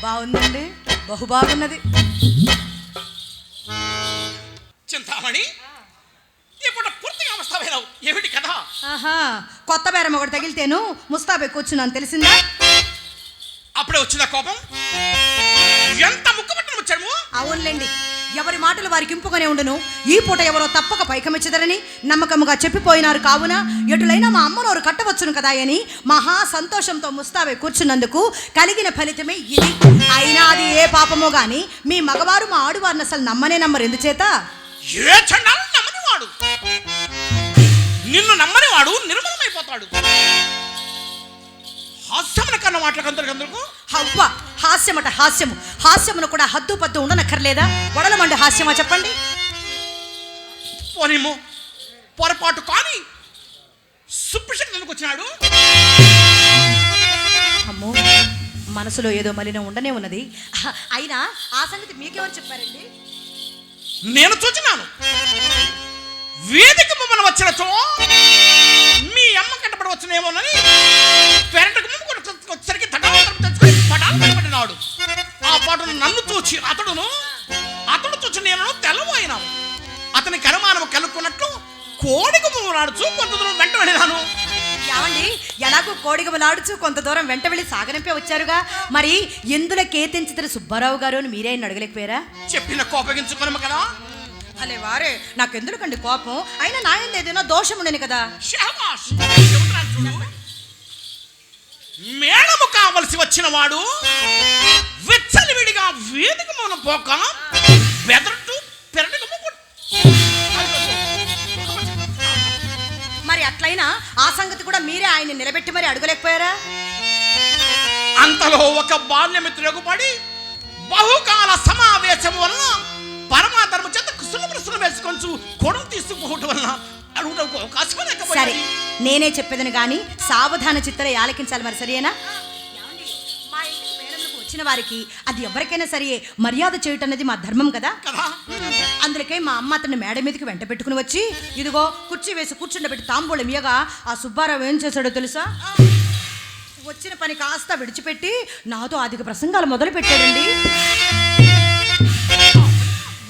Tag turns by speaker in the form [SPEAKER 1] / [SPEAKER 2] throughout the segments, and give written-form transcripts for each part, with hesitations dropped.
[SPEAKER 1] బాగుందండి, బహుబాగున్నది.
[SPEAKER 2] చింతామణి, ఇప్పుడు పూర్తిగా అవస్థవేరావు, ఏమిటి కదా?
[SPEAKER 1] ఆహా, కొత్త బేరం ఒకటి తగిలితేను ముస్తాబే కూర్చున్నాను, తెలిసిందా?
[SPEAKER 2] అప్పుడే వచ్చిన కోపం, ఎంత ముక్కుపట్టను వచ్చాము.
[SPEAKER 1] అవునులేండి, ఎవరి మాటలు వారికి ఇంపుగానే ఉండును. ఈ పూట ఎవరో తప్పక పైకమిచ్చదరని నమ్మకముగా చెప్పిపోయినారు. కావున ఎటులైనా మా అమ్మనోరు కట్టవచ్చును కదా అని మహా సంతోషంతో ముస్తాబే కూర్చున్నందుకు కలిగిన ఫలితమే ఇది. అయినా అది ఏ పాపమో గాని మీ మగవారు మా ఆడువారిని అసలు నమ్మనే నమ్మరు. ఎందుచేత?
[SPEAKER 2] ఏ చండాలు నమ్మనివాడు, నిన్ను నమ్మనివాడు నిర్మలమైపోతాడు. హాస్యమున కన్న మాటలకందరికందరకు
[SPEAKER 1] హవ్వ హాస్యమట హాస్యము. హాస్యమును కూడా హద్దు పద్దు ఉండనక్కర్లేదా? వడలమండి హాస్యమా చెప్పండి.
[SPEAKER 2] పోనేమో పొరపాటు కానీ సుప్రసిద్ధి ఎందుకు వచ్చినాడు?
[SPEAKER 1] అమ్మో, మనసులో ఏదో మలినం ఉండనే ఉన్నది. అయినా ఆ సంగతి మీకెవరు చెప్పారండి?
[SPEAKER 2] నేను చూచినాను. వేదిక మనం వచ్చినచో మీ అమ్మ కట్టబడి వచ్చినేమోనని పెరటకు ముందు వచ్చేసరికి పటాలు కనబడినాడు. ఆ పాటను నన్ను చూచి అతడు చూచి నేను తెల్లబోయినాము. అతని కనుమానము కలుక్కున్నట్లు కోడిగుమ్మ నాడుచు కొంత దూరం వెంట వెళ్ళినాను.
[SPEAKER 1] ఏమండి, ఎలాగో కోడిగుమ్మ నాడుచు కొంత దూరం వెంట వెళ్ళి సాగనింపే వచ్చారుగా, మరి ఎందులో కేతించితరు సుబ్బారావు గారు అని మీరే అడగలేకపోయారా?
[SPEAKER 2] చెప్పిన కోపగించుకున్నాము కదా.
[SPEAKER 1] అలే వారే, నాకెందుకండి కోపం? అయినా నాయంది ఏదైనా దోషం ఉండని కదా.
[SPEAKER 2] మేడము కావలసి వచ్చిన వాడు విచ్చలివిడిగా వేదిక మూలం పోక బెదరట్టు పెరటకు
[SPEAKER 1] మరి అట్లయినా ఆ సంగతి కూడా మీరే ఆయన్ని నిలబెట్టి మరి అడగలేకపోయారా?
[SPEAKER 2] అంతలో ఒక బాల్యమిత్రులకు పడి బహుకాల సమావేశం వలన పరమాధర్మ చేత కుసులు వేసుకొంచు కొడుకు తీసుకుపోవటం వలన అడుగుటకు అవకాశం లేకపోయింది.
[SPEAKER 1] సరే, నేనే చెప్పేదని కానీ సావధాన చిత్తరే ఆలకించాలి. మరి సరేనా? మా ఇంటికి మేడలకు వచ్చిన వారికి అది ఎవరికైనా సరే మర్యాద చేయటం అనేది మా ధర్మం కదా. అందుకే మా అమ్మ అతన్ని మేడ మీదకి వెంట పెట్టుకుని వచ్చి ఇదిగో కుర్చీ వేసి కూర్చుండబెట్టి తాంబూలం ఇయ్యగా ఆ సుబ్బారావు ఏం చేశాడో తెలుసా? వచ్చిన పని కాస్త విడిచిపెట్టి నాతో అధిక ప్రసంగాలు మొదలు పెట్టాడండి.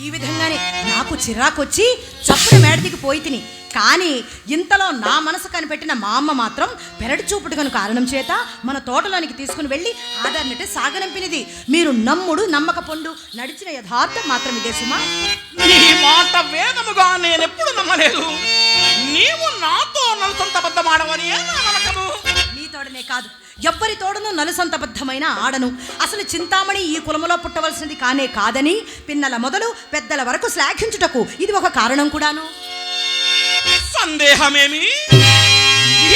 [SPEAKER 1] ఈ విధంగానే నాకు చిరాకొచ్చి చప్పున మేడదికి పోయి తిని, కానీ ఇంతలో నా మనసు కనిపెట్టిన మా అమ్మ మాత్రం పెరడు చూపుడుగను కారణం చేత మన తోటలోనికి తీసుకుని వెళ్ళి ఆధారనట్టే సాగనంపినది. మీరు నమ్ముడు నమ్మకపొండు నడిచిన యథార్థం మాత్రం ఇదే సుమా.
[SPEAKER 2] నీ మాట వేదముగా నేనెప్పుడు నమ్మలేదు. నీవు నాతో నలుసంతబద్ధమాడవని నా నమ్మకము.
[SPEAKER 1] నీ తోడనే కాదు, ఎవ్వరి తోడను నలుసంతబద్ధమైన ఆడను. అసలు చింతామణి ఈ కులములో పుట్టవలసింది కానే కాదని పిన్నల మొదలు పెద్దల వరకు శ్లాఘించుటకు ఇది ఒక కారణం కూడాను.
[SPEAKER 2] సందేహమేమి?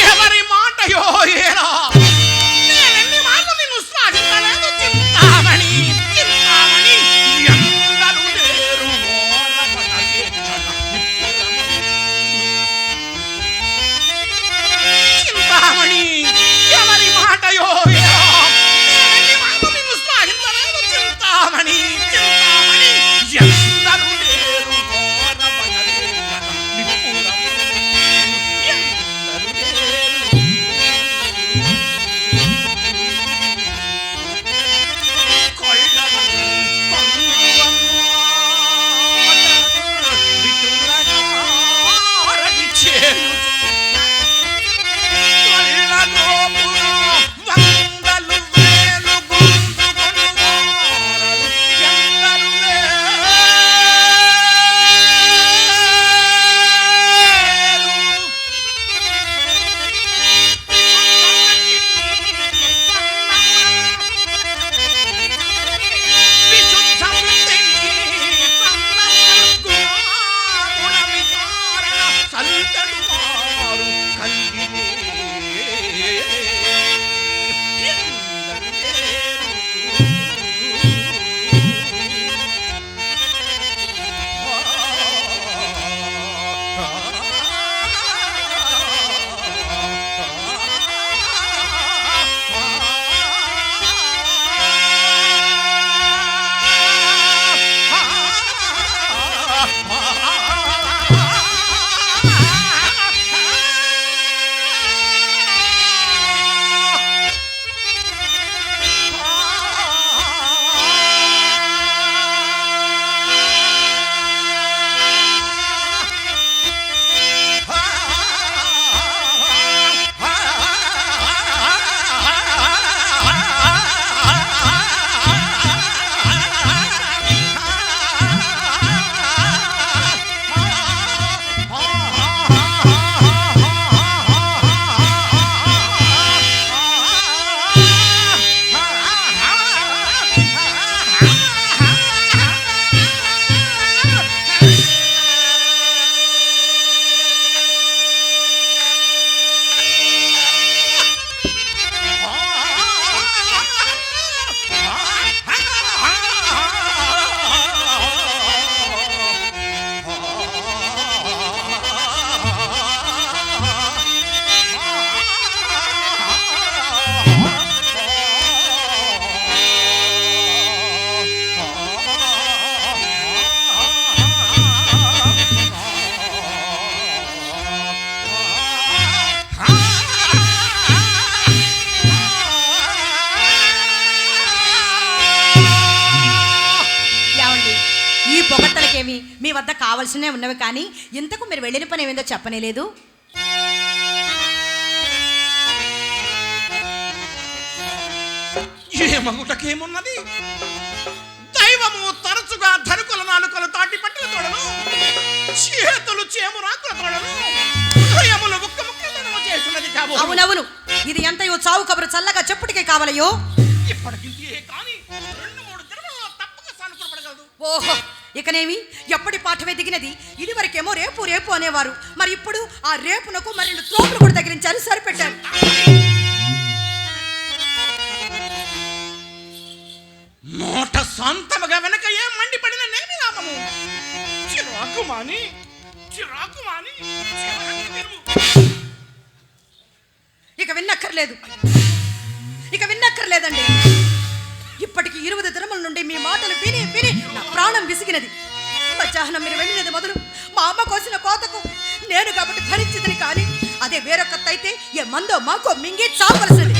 [SPEAKER 2] ఎవరి మాటయో ఏరా, నేనెన్ని మాటలు నిన్ను శ్లాఘించలేదు. చింతామణి చింతామణి ఎందరు లేరు చింతామణి ఎవరి మాట
[SPEAKER 1] ఇప్పుడేమి మీ వద్ద కావాల్సినవి ఉన్నవి, కానీ ఇంతకు మీరు వెళ్ళిన పని ఏమిందో చెప్పనే లేదు.
[SPEAKER 2] ఏమగుటకేమున్నది? దైవము తరచుగా ధనుకుల నాలుకలు తాటి పట్టుల తోడను, చేతులు చేమురాకుల తోడను, హృదయములు ముక్క ముక్కలను చేస్తున్నది కాబోలు.
[SPEAKER 1] అవునవును, ఇది ఎంతయో చావు కబురు చల్లగా చెప్పుటికే కావాలయో.
[SPEAKER 2] ఇప్పటికింతే కానీ 2-3 దినములలో తప్పక సానుకూలపడగలదు.
[SPEAKER 1] ఓహో, ఇకనేమి ఎప్పటి పాఠమే దిగినది. ఇది వరకేమో రేపు రేపు అనేవారు, మరి ఇప్పుడు ఆ రేపునకు మరిన్ని త్రోపులు కూడా తగిలించారు, సరిపెట్టారు.
[SPEAKER 2] నోట సొంతముగా వెనక ఏం మండిపడిన నేమి లాభము? చిరాకు మాని
[SPEAKER 1] ఇక విన్నక్కర్లేదండి. ఇప్పటికి 20 దినముల నుండి మీ మాటలు విని విని నా ప్రాణం విసిగినది. మధ్యాహ్నం మీరు వెళ్ళినది మొదలు మా అమ్మ కోసిన కోతకు నేను కాబట్టి భరించిందని, కానీ అదే వేరొకతైతే ఏ మందో మాకో మింగి చావలసింది.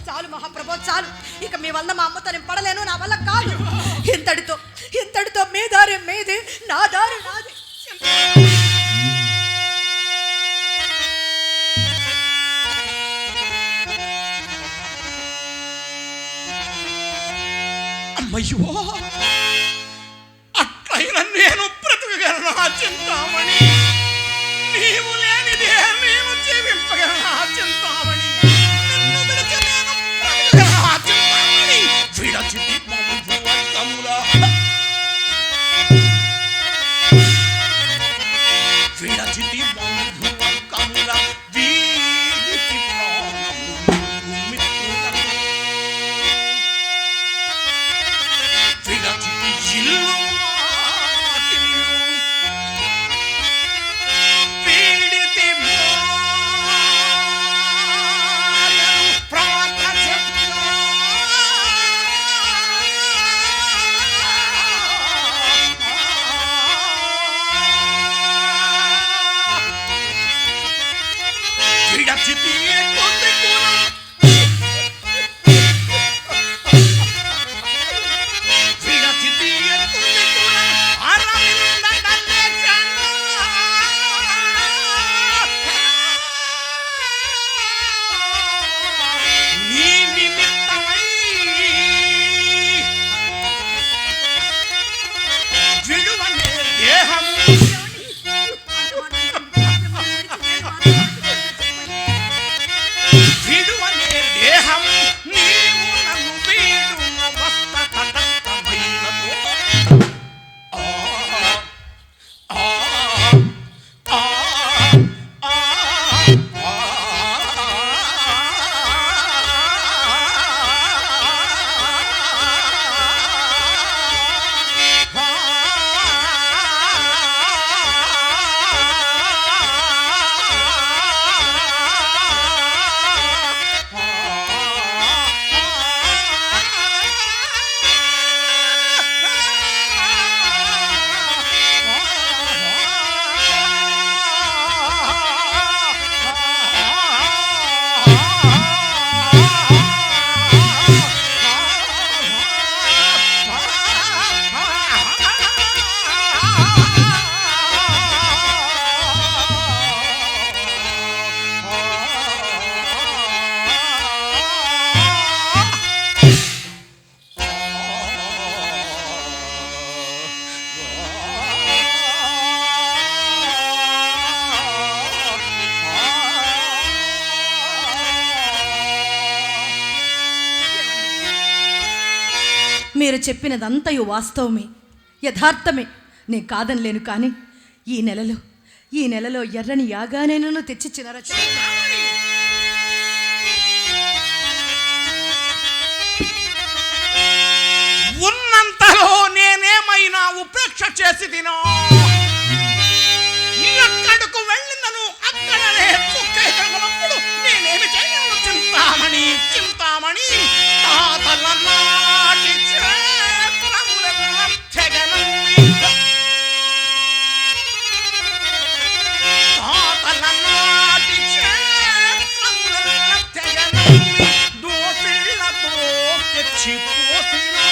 [SPEAKER 1] చాలు మహాప్రభో చాలు, ఇక మీ వల్ల మా అమ్మతో నేను పడలేను, నా వల్ల కాదు. ఇంతటితో మీ దారి మీది, నా దారి నాది.
[SPEAKER 2] అమ్మయ్యో, అట్లయినా నేను బ్రతకగలను చింతామణి. నీవు లేనిదే నేను జీవింపగలను చింతామణి. నిన్ను విడిచి నేను బ్రతకగలను చింతామణి. విడచితి బంధువర్గముల వీడితి ప్రాణము మిత్రులను విడచితి ఇల్లు వీడితి భార్యను ప్రాత విడచితి కొద్ది కులం విడచితి కొద్ది కులం అరవిందడలే కన్నా నీ నిమిత్తమై విడువనే దేహము విడువనే దేహం నీవు నన్ను వీడున వస్త తటస్థమైనదో. ఆ ఆ ఆ ఆ
[SPEAKER 1] మీరు చెప్పినదంతయు వాస్తవమే, యథార్థమే, నే కాదనలేను. కానీ ఈ నెలలో ఎర్రని యాగానైనను తెచ్చి చినరచ
[SPEAKER 2] ఉన్నంతలో నేనేమైనా ఉపేక్ష చేసి తినో, ఎక్కడకు వెళ్ళినను అక్కడనే చుక్కైనప్పుడు నేనేమి చేయను చింతామణి. తాతల నాటి క్షేత్రములెల్ల తెగనమ్మి, తాతల నాటి క్షేత్రములెల్ల తెగనమ్మి దోపిళ్ళతో తెచ్చిపోసినా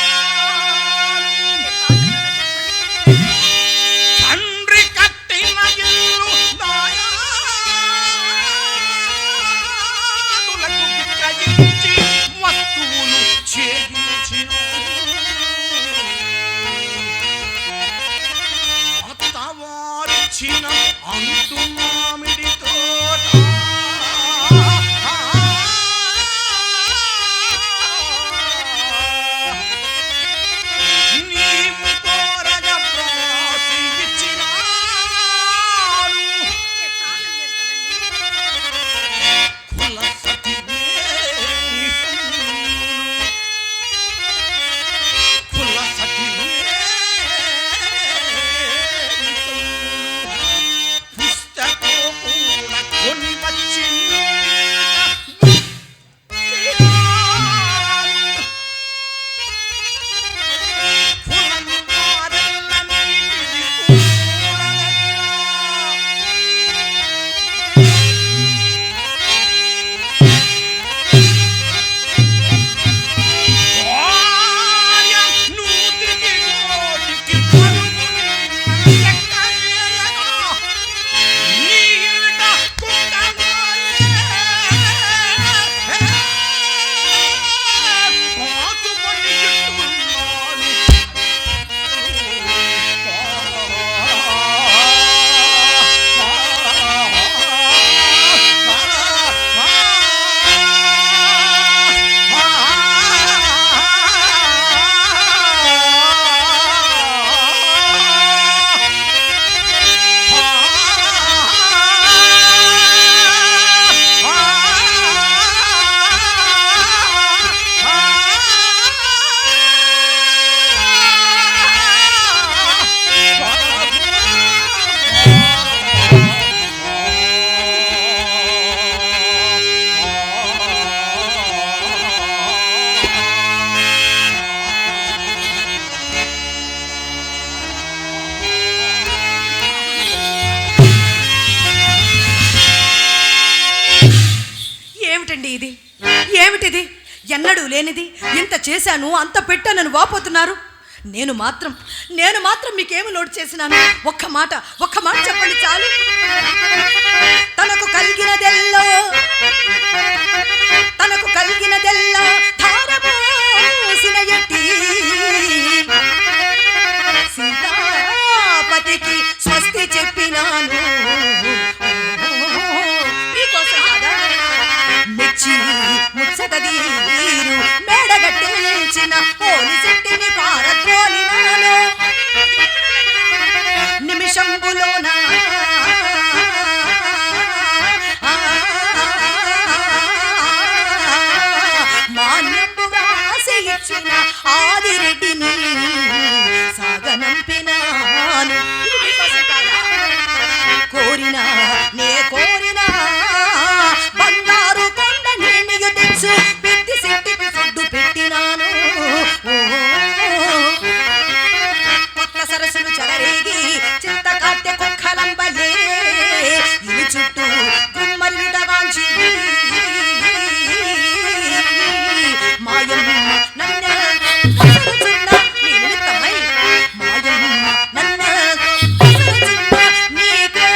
[SPEAKER 1] ఏమిటండి ఇది? ఏమిటిది? ఎన్నడూ లేనిది. ఇంత చేశాను, అంత పెట్టానని వాపోతున్నారు. నేను మాత్రం మీకేమి లోటు చేసినాను? ఒక్క మాట చెప్పండి చాలు. తనకు కలిగినదెల్లో ధారపోసిన ఎట్టి సీతాపతికి స్వస్తి చెప్పినాను. మీకోసం కాదా? మెచ్చి ముచ్చటదీరు మేడగట్టించిన పోలి శెట్టిని పారద్రోలినాను. నిమిషంబులోన మాన్యంబు రాసి ఇచ్చిన ఆదిరెడ్డిని సాగనంపినాను. కోరినా బంగారు కొండ నేనియు తెచ్చు పెట్టి శెట్టికి ఫుడ్డు పెట్టినాను. కొత్త సరస్సులు చెలరేగి చింత కాట్టె కుక్కలంబలే ఇవి చుట్టూ గుమ్మలుడవాంచి మాయమ్మ నన్న నీ నిమిత్తమై మాయమ్మ నన్న నీకే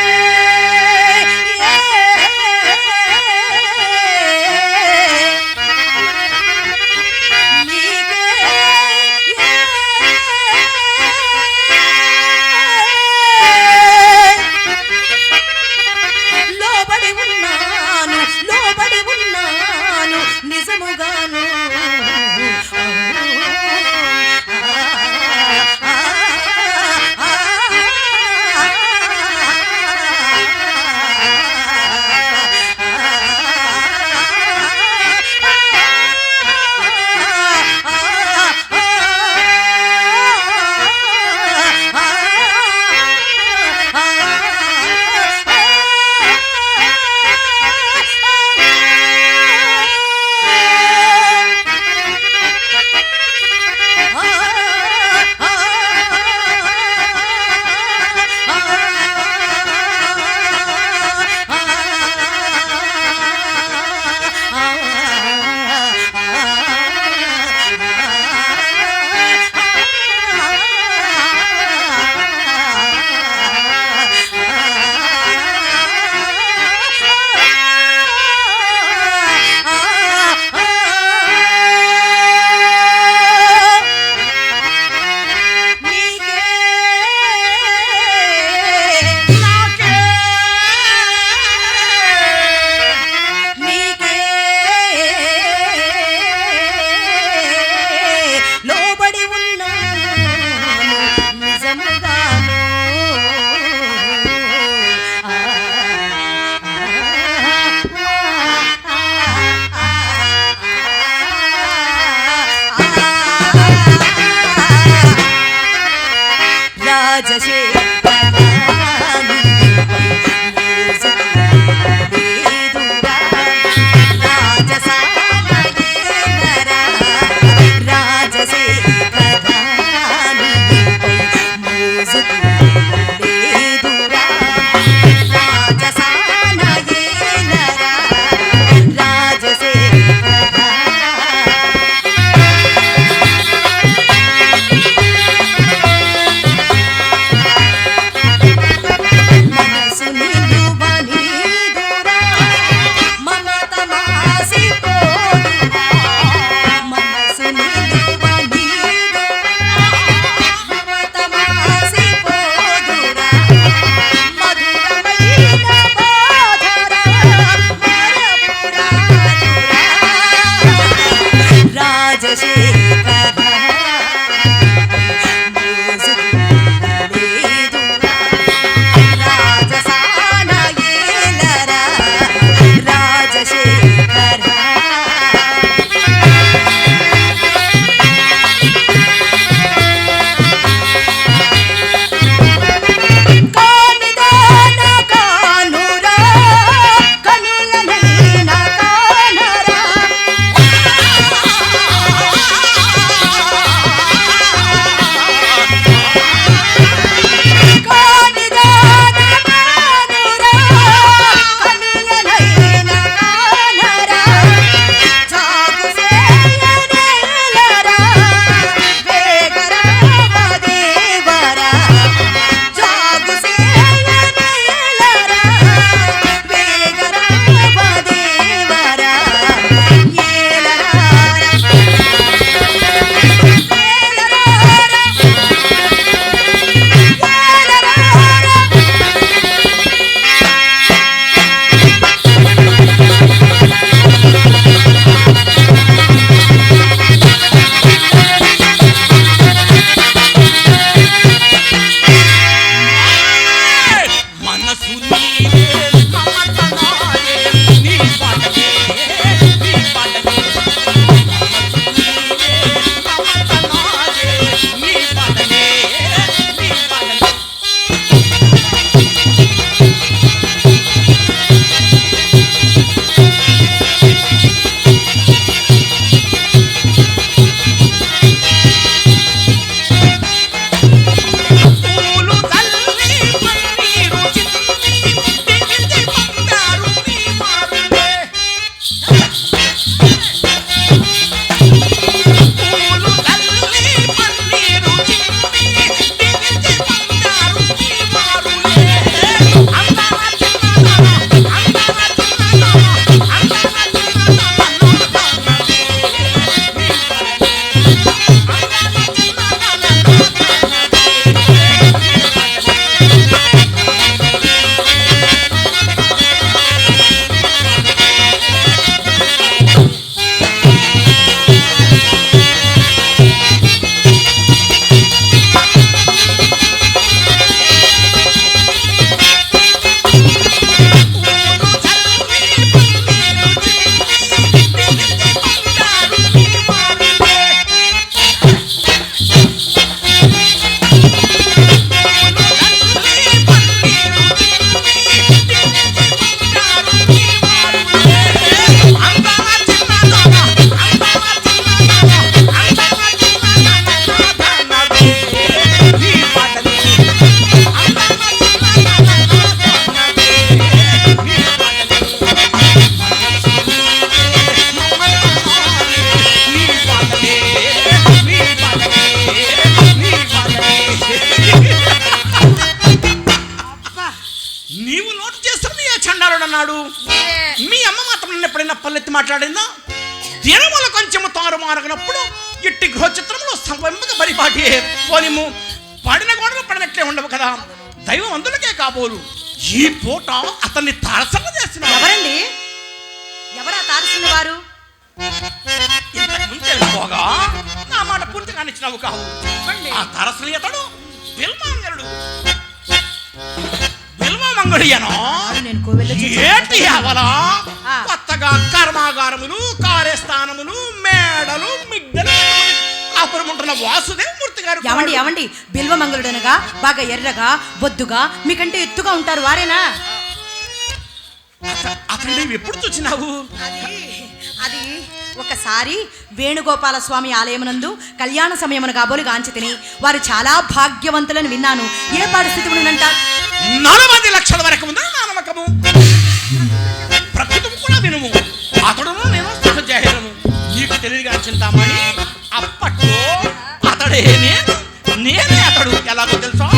[SPEAKER 2] చేస్తున్న ఏ చండాలుడు అన్నాడు? మీ అమ్మ మాత్రం నన్ను ఎప్పుడైనా పల్లెత్తి మాట్లాడిందా? దినములు కొంచెం తారుమారగినప్పుడు ఇట్టి గృహచిత్రంలో సంబంధంగా పరిపాటి పోనిము పడిన గోడలు పడినట్లే ఉండవు కదా. దైవం అందులకే కాబోలు ఈ పూట అతన్ని తారసన చేసిన
[SPEAKER 1] ఎవరండి? ఎవరా తారసిన వారు?
[SPEAKER 2] ఇంతకు ముందు తెలుసుకోగా నా మాట పూర్తిగా ఇచ్చినావు కావు. ఆ తారసని అతడు బిల్మాంగరుడు. బిల్వమంగళియనో
[SPEAKER 1] నేను కోవెల్లో
[SPEAKER 2] ఏంటి అవలా కొత్తగా కర్మాగారములు, కార్యస్థానములు, మేడలు, మిద్దెలు కాపురం ఉంటున్న వాసుదేవ మూర్తి గారు.
[SPEAKER 1] ఏమండి ఏమండి బిల్వమంగళుడనగా బాగా ఎర్రగా బొద్దుగా మీకంటే ఎత్తుగా ఉంటారు వారేనా?
[SPEAKER 2] అతన్ని ఎప్పుడు చూసినావు?
[SPEAKER 1] అది ఒకసారి వేణుగోపాల స్వామి ఆలయమునందు కళ్యాణ సమయమున కాబోలు గాంచి తిని వారు చాలా భాగ్యవంతులని విన్నాను. ఏ పరిస్థితి ఉన్నంట?
[SPEAKER 2] 40 లక్షల వరకు ఉందా నా నమ్మకము. ప్రకృతం కూడా వినుము. అతడును నేను సహజను. నీకు తెలియగా చింతామణి అప్పట్లో అతడే నేనే అతడు. ఎలాగో తెలుసా?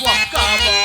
[SPEAKER 2] మాటాడినా